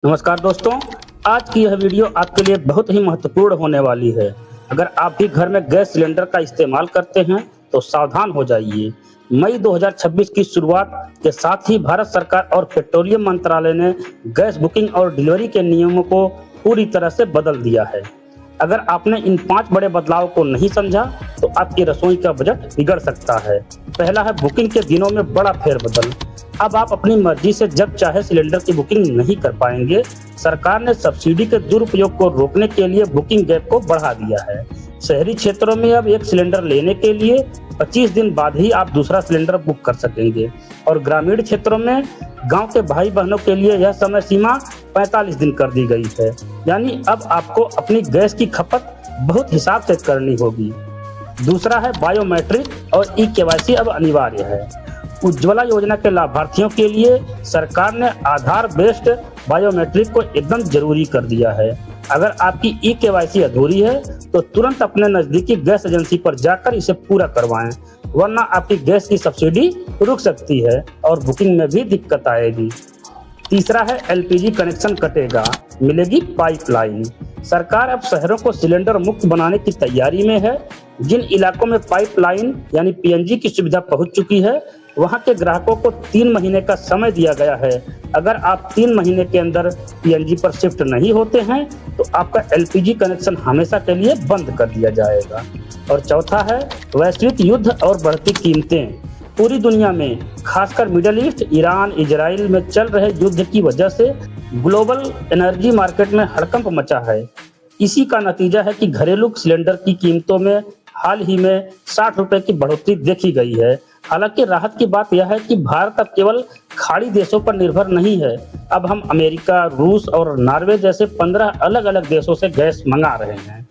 नमस्कार दोस्तों, आज की यह वीडियो आपके लिए बहुत ही महत्वपूर्ण होने वाली है। अगर आप भी घर में गैस सिलेंडर का इस्तेमाल करते हैं तो सावधान हो जाइए। मई 2026 की शुरुआत के साथ ही भारत सरकार और पेट्रोलियम मंत्रालय ने गैस बुकिंग और डिलीवरी के नियमों को पूरी तरह से बदल दिया है। अगर आपने इन 5 बड़े बदलाव को नहीं समझा तो आपकी रसोई का बजट बिगड़ सकता है। पहला है बुकिंग के दिनों में बड़ा फेरबदल। अब आप अपनी मर्जी से जब चाहे सिलेंडर की बुकिंग नहीं कर पाएंगे। सरकार ने सब्सिडी के दुरुपयोग को रोकने के लिए बुकिंग गैप को बढ़ा दिया है। शहरी क्षेत्रों में अब एक सिलेंडर लेने के लिए 25 दिन बाद ही आप दूसरा सिलेंडर बुक कर सकेंगे और ग्रामीण क्षेत्रों में गांव के भाई बहनों के लिए यह समय सीमा 45 दिन कर दी गई है। यानी अब आपको अपनी गैस की खपत बहुत हिसाब से करनी होगी। दूसरा है बायोमेट्रिक और ई-केवाईसी अब अनिवार्य है। उज्ज्वला योजना के लाभार्थियों के लिए सरकार ने आधार बेस्ड बायोमेट्रिक को एकदम जरूरी कर दिया है। अगर आपकी ई-केवाईसी अधूरी है तो तुरंत अपने नजदीकी गैस एजेंसी पर जाकर इसे पूरा करवाएं, वरना आपकी गैस की सब्सिडी रुक सकती है और बुकिंग में भी दिक्कत आएगी। तीसरा है एलपीजी कनेक्शन कटेगा, मिलेगी पाइपलाइन। सरकार अब शहरों को सिलेंडर मुक्त बनाने की तैयारी में है। जिन इलाकों में पाइपलाइन यानी पीएनजी की सुविधा पहुंच चुकी है, वहां के ग्राहकों को 3 महीने का समय दिया गया है। अगर आप 3 महीने के अंदर पीएनजी पर शिफ्ट नहीं होते हैं तो आपका एलपीजी कनेक्शन हमेशा के लिए बंद कर दिया जाएगा। और चौथा है वैश्विक युद्ध और बढ़ती कीमतें। पूरी दुनिया में खासकर मिडिल ईस्ट, ईरान, इजराइल में चल रहे युद्ध की वजह से ग्लोबल एनर्जी मार्केट में हड़कंप मचा है। इसी का नतीजा है कि घरेलू सिलेंडर की कीमतों में हाल ही में 60 रुपए की बढ़ोतरी देखी गई है। हालांकि राहत की बात यह है कि भारत अब केवल खाड़ी देशों पर निर्भर नहीं है। अब हम अमेरिका, रूस और नॉर्वे जैसे 15 अलग अलग देशों से गैस मंगा रहे हैं।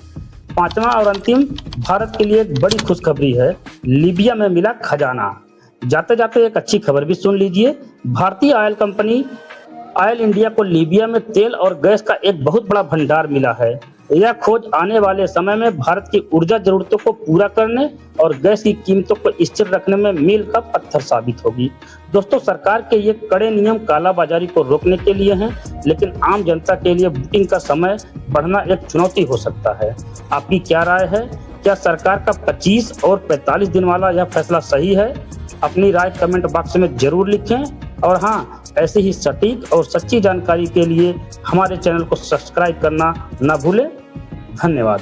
पांचवा और अंतिम भारत के लिए एक बड़ी खुशखबरी है, लीबिया में मिला खजाना। जाते जाते एक अच्छी खबर भी सुन लीजिए। भारतीय ऑयल कंपनी ऑयल इंडिया को लीबिया में तेल और गैस का एक बहुत बड़ा भंडार मिला है। यह खोज आने वाले समय में भारत की ऊर्जा जरूरतों को पूरा करने और गैस की कीमतों को स्थिर रखने में मील का पत्थर साबित होगी। दोस्तों, सरकार के ये कड़े नियम कालाबाजारी को रोकने के लिए हैं, लेकिन आम जनता के लिए बुकिंग का समय बढ़ना एक चुनौती हो सकता है। आपकी क्या राय है? क्या सरकार का 25 और 45 दिन वाला यह फैसला सही है? अपनी राय कमेंट बॉक्स में जरूर लिखें और हाँ, ऐसी ही सटीक और सच्ची जानकारी के लिए हमारे चैनल को सब्सक्राइब करना न भूलें। धन्यवाद।